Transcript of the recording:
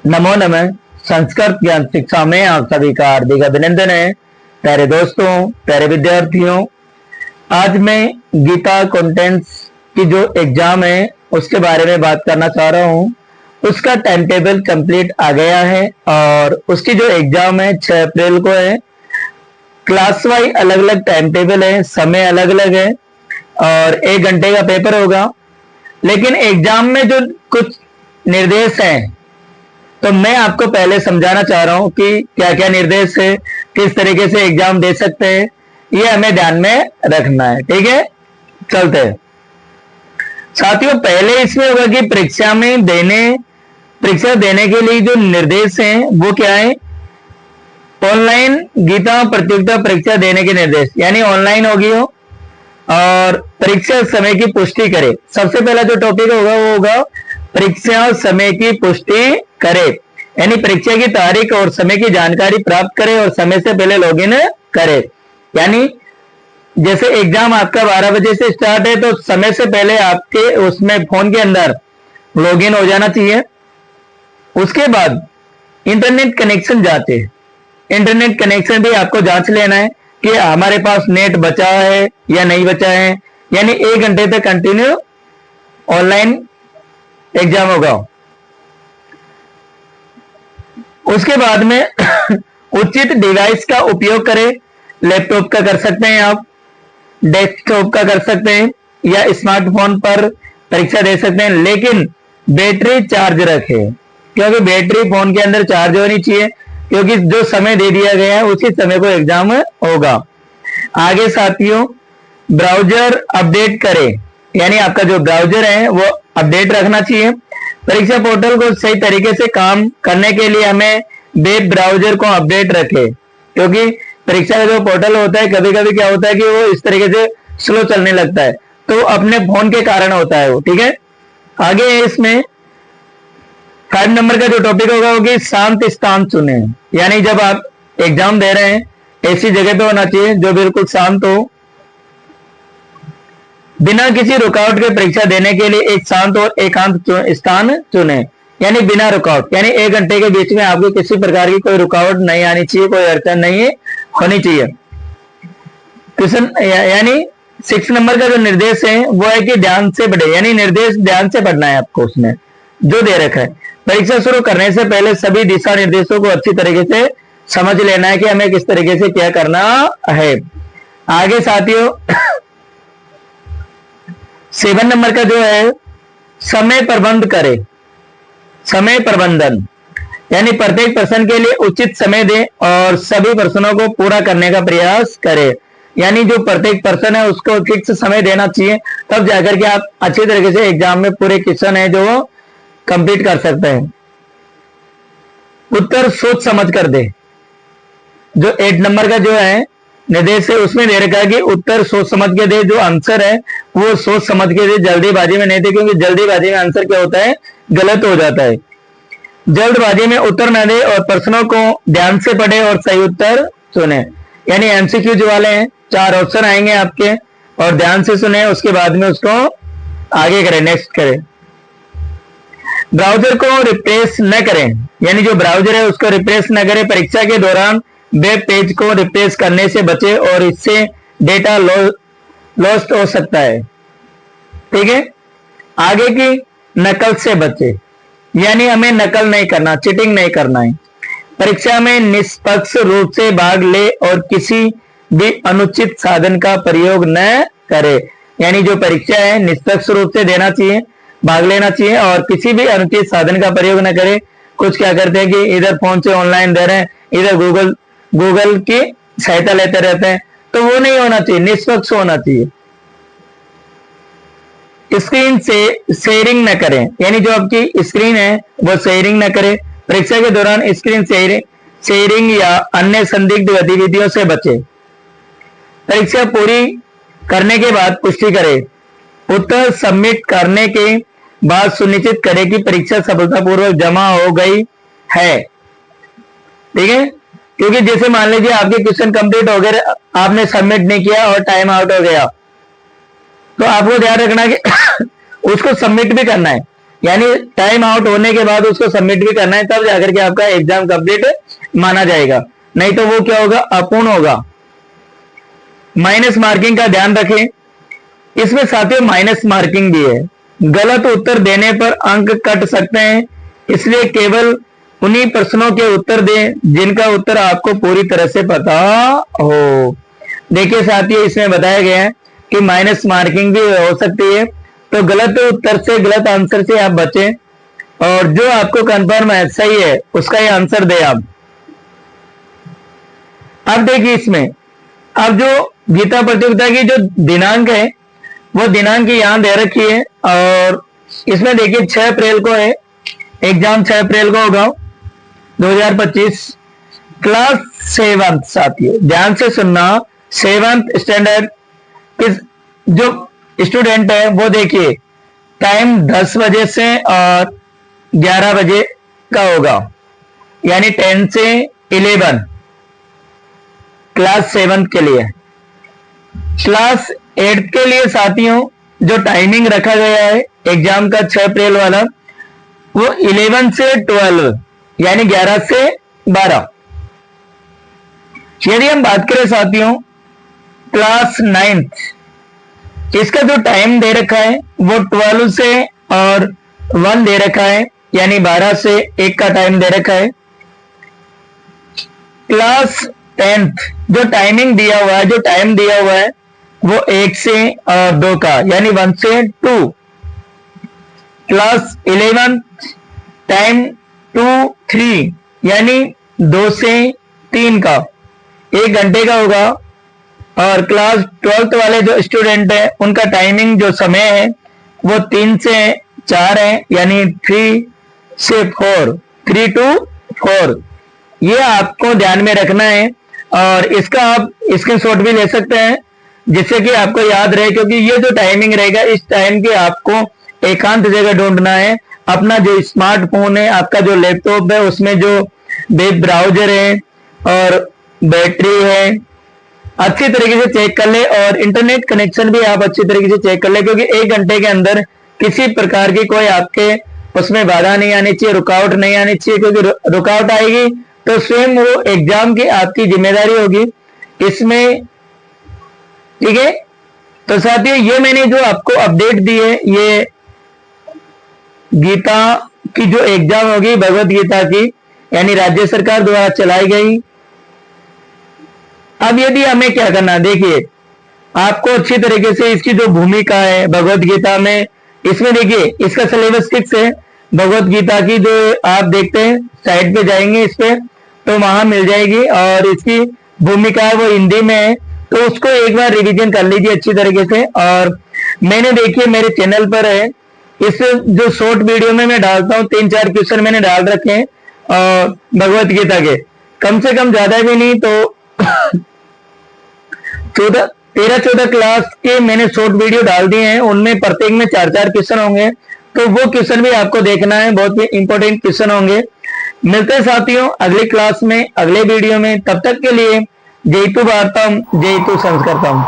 नमो नमः। संस्कृत ज्ञान शिक्षा में आप सभी का हार्दिक अभिनंदन है। प्यारे दोस्तों, प्यारे विद्यार्थियों, आज मैं गीता कंटेंट्स की जो एग्जाम है उसके बारे में बात करना चाह रहा हूँ। उसका टाइम टेबल कंप्लीट आ गया है और उसकी जो एग्जाम है 6 अप्रैल को है। क्लास वाइज अलग अलग टाइम टेबल है, समय अलग अलग है और 1 घंटे का पेपर होगा। लेकिन एग्जाम में जो कुछ निर्देश हैं तो मैं आपको पहले समझाना चाह रहा हूं कि क्या क्या निर्देश है, किस तरीके से एग्जाम दे सकते हैं, ये हमें ध्यान में रखना है। ठीक है, चलते हैं साथियों। पहले इसमें होगा कि परीक्षा देने के लिए जो निर्देश हैं वो क्या है। ऑनलाइन गीता प्रतियोगिता परीक्षा देने के निर्देश, यानी ऑनलाइन होगी हो और परीक्षा समय की पुष्टि करे। सबसे पहला जो टॉपिक होगा वो होगा परीक्षा समय की पुष्टि करे, यानी परीक्षा की तारीख और समय की जानकारी प्राप्त करे और समय से पहले लॉगिन करे। यानी जैसे एग्जाम आपका 12 बजे से स्टार्ट है तो समय से पहले आपके उसमें फोन के अंदर लॉगिन हो जाना चाहिए। उसके बाद इंटरनेट कनेक्शन जांचे, इंटरनेट कनेक्शन भी आपको जांच लेना है कि हमारे पास नेट बचा है या नहीं बचा है। यानी 1 घंटे तक कंटिन्यू ऑनलाइन एग्जाम होगा। उसके बाद में उचित डिवाइस का उपयोग करें। लैपटॉप का कर सकते हैं आप, डेस्कटॉप का कर सकते हैं या स्मार्टफोन पर परीक्षा दे सकते हैं, लेकिन बैटरी चार्ज रखें क्योंकि बैटरी फोन के अंदर चार्ज होनी चाहिए, क्योंकि जो समय दे दिया गया है उसी समय को एग्जाम होगा। आगे साथियों, ब्राउजर अपडेट करें, यानी आपका जो ब्राउजर है वो अपडेट रखना चाहिए। परीक्षा पोर्टल को सही तरीके से काम करने के लिए हमें वेब ब्राउजर को अपडेट रखें, क्योंकि परीक्षा का जो पोर्टल होता है कभी कभी क्या होता है कि वो इस तरीके से स्लो चलने लगता है, तो अपने फोन के कारण होता है वो। ठीक है, आगे है इसमें 5 नंबर का जो टॉपिक होगा वो कि शांत स्थान चुने, यानी जब आप एग्जाम दे रहे हैं ऐसी जगह पे होना चाहिए जो बिल्कुल शांत हो। बिना किसी रुकावट के परीक्षा देने के लिए एक शांत और एकांत स्थान चुने, यानी बिना रुकावट, यानी 1 घंटे के बीच में आपको किसी प्रकार की कोई रुकावट नहीं आनी चाहिए, कोई अड़चन नहीं होनी चाहिए। क्वेश्चन यानी 6 नंबर का जो निर्देश है वो है कि ध्यान से पढ़े, यानी निर्देश ध्यान से पढ़ना है आपको उसमें जो दे रखा है। परीक्षा शुरू करने से पहले सभी दिशा निर्देशों को अच्छी तरीके से समझ लेना है कि हमें किस तरीके से क्या करना है। आगे साथियों 7 नंबर का जो है समय प्रबंध करे, समय प्रबंधन, यानी प्रत्येक प्रश्न के लिए उचित समय दें और सभी प्रश्नों को पूरा करने का प्रयास करें। यानी जो प्रत्येक प्रश्न है उसको फिक्स समय देना चाहिए, तब जाकर के आप अच्छी तरीके से एग्जाम में पूरे क्वेश्चन है जो कंप्लीट कर सकते हैं। उत्तर सोच समझ कर दे, जो 8 नंबर का जो है निर्देश है उसमें दे रखा है कि उत्तर सोच समझ के दे, जो आंसर है वो सोच समझ के दे, जल्दीबाजी में नहीं दे, क्योंकि जल्दीबाजी में आंसर क्या होता है, गलत हो जाता है। जल्दबाजी में उत्तर न दे और प्रश्नों को ध्यान से पढ़े और सही उत्तर चुने, यानी एमसीक्यू जो वाले हैं 4 ऑप्शन आएंगे आपके और ध्यान से सुने, उसके बाद में उसको आगे करें, नेक्स्ट करें। ब्राउजर को रिफ्रेश न करें, यानी जो ब्राउजर है उसको रिफ्रेश न करें। परीक्षा के दौरान वेब पेज को रिफ्रेश करने से बचे और इससे डेटा लॉस्ट हो सकता है। ठीक है, आगे की नकल से बचे, यानी हमें नकल नहीं करना, चीटिंग नहीं करना है। परीक्षा में निष्पक्ष रूप से भाग ले और किसी भी अनुचित साधन का प्रयोग न करे, यानी जो परीक्षा है निष्पक्ष रूप से देना चाहिए, भाग लेना चाहिए और किसी भी अनुचित साधन का प्रयोग न करे। कुछ क्या करते हैं कि इधर फोन से ऑनलाइन दे रहे हैं, इधर गूगल की सहायता लेते रहते हैं, तो वो नहीं होना चाहिए, निष्पक्ष होना चाहिए। स्क्रीन से शेयरिंग न करें, यानी जो आपकी स्क्रीन है वो शेयरिंग न करें। परीक्षा के दौरान स्क्रीन शेयरिंग या अन्य संदिग्ध गतिविधियों से बचे। परीक्षा पूरी करने के बाद पुष्टि करें। उत्तर सबमिट करने के बाद सुनिश्चित करें कि परीक्षा सफलतापूर्वक जमा हो गई है। ठीक है, क्योंकि जैसे मान लीजिए आपके क्वेश्चन कंप्लीट हो गए, आपने सबमिट नहीं किया और टाइम आउट हो गया, तो आपको ध्यान रखना कि उसको सबमिट भी करना है। यानी टाइम आउट होने के बाद उसको सबमिट भी करना है, तब जाकर के आपका एग्जाम कंप्लीट माना जाएगा, नहीं तो वो क्या होगा, अपूर्ण होगा। माइनस मार्किंग का ध्यान रखें, इसमें साथियों माइनस मार्किंग भी है। गलत उत्तर देने पर अंक कट सकते हैं, इसलिए केवल उन्हीं प्रश्नों के उत्तर दें जिनका उत्तर आपको पूरी तरह से पता हो। देखिए साथियों, इसमें बताया गया है कि माइनस मार्किंग भी हो सकती है, तो गलत उत्तर से, गलत आंसर से आप बचें, और जो आपको कंफर्म है सही है उसका ही आंसर दे आप। अब देखिए इसमें, अब जो गीता प्रतियोगिता की जो दिनांक है वो दिनांक यहां दे रखी है, और इसमें देखिए 6 अप्रैल को है एग्जाम, 6 अप्रैल को होगा 2025। क्लास 7 साथियों ध्यान से सुनना, 7th स्टैंडर्ड किस जो स्टूडेंट है वो देखिए टाइम 10 बजे से और 11 बजे का होगा, यानी 10 से 11 क्लास 7 के लिए। क्लास 8 के लिए साथियों जो टाइमिंग रखा गया है एग्जाम का 6 अप्रैल वाला, वो 11 से 12 यानी 11 से 12। यदि हम बात करें साथियों क्लास 9th, इसका जो टाइम दे रखा है वो 12 से और 1 दे रखा है, यानी 12 से 1 का टाइम दे रखा है। क्लास 10th जो टाइमिंग दिया हुआ है, जो टाइम दिया हुआ है वो 1 से 2 का, यानी 1 से 2। क्लास 11 टाइम 2 3 यानी 2 से 3 का, 1 घंटे का होगा। और क्लास 12th वाले जो स्टूडेंट है उनका टाइमिंग जो समय है वो 3 से 4 है, यानी 3 से 4, 3 to 4। ये आपको ध्यान में रखना है, और इसका आप स्क्रीनशॉट भी ले सकते हैं जिससे कि आपको याद रहे, क्योंकि ये जो टाइमिंग रहेगा इस टाइम की आपको एकांत जगह ढूंढना है। अपना जो स्मार्टफोन है, आपका जो लैपटॉप है, उसमें जो वेब ब्राउजर है और बैटरी है अच्छी तरीके से चेक कर ले, और इंटरनेट कनेक्शन भी आप अच्छी तरीके से चेक कर ले, क्योंकि 1 घंटे के अंदर किसी प्रकार की कोई आपके उसमें बाधा नहीं आनी चाहिए, रुकावट नहीं आनी चाहिए, क्योंकि रुकावट आएगी तो स्वयं वो एग्जाम की आपकी जिम्मेदारी होगी इसमें, ठीक है। तो साथियों ये मैंने जो आपको अपडेट दी है, ये गीता की जो एग्जाम होगी भगवत गीता की, यानी राज्य सरकार द्वारा चलाई गई। अब यदि हमें क्या करना, देखिए आपको अच्छी तरीके से इसकी जो भूमिका है भगवत गीता में, इसमें देखिए इसका सिलेबस फिक्स है भगवत गीता की, जो आप देखते हैं साइट पे जाएंगे इस पे तो वहां मिल जाएगी, और इसकी भूमिका है वो हिंदी में है, तो उसको एक बार रिवीजन कर लीजिए अच्छी तरीके से। और मैंने देखिए मेरे चैनल पर है, इस जो शॉर्ट वीडियो में मैं डालता हूँ 3-4 क्वेश्चन मैंने डाल रखे हैं भगवत गीता के, कम से कम ज्यादा भी नहीं तो 13-14 क्लास के मैंने शॉर्ट वीडियो डाल दिए हैं, उनमें प्रत्येक में 4-4 क्वेश्चन होंगे, तो वो क्वेश्चन भी आपको देखना है, बहुत ही इंपॉर्टेंट क्वेश्चन होंगे। मिलते हैं साथियों अगली क्लास में, अगले वीडियो में, तब तक के लिए जय तु भारतम, जय तु संस्कृतम।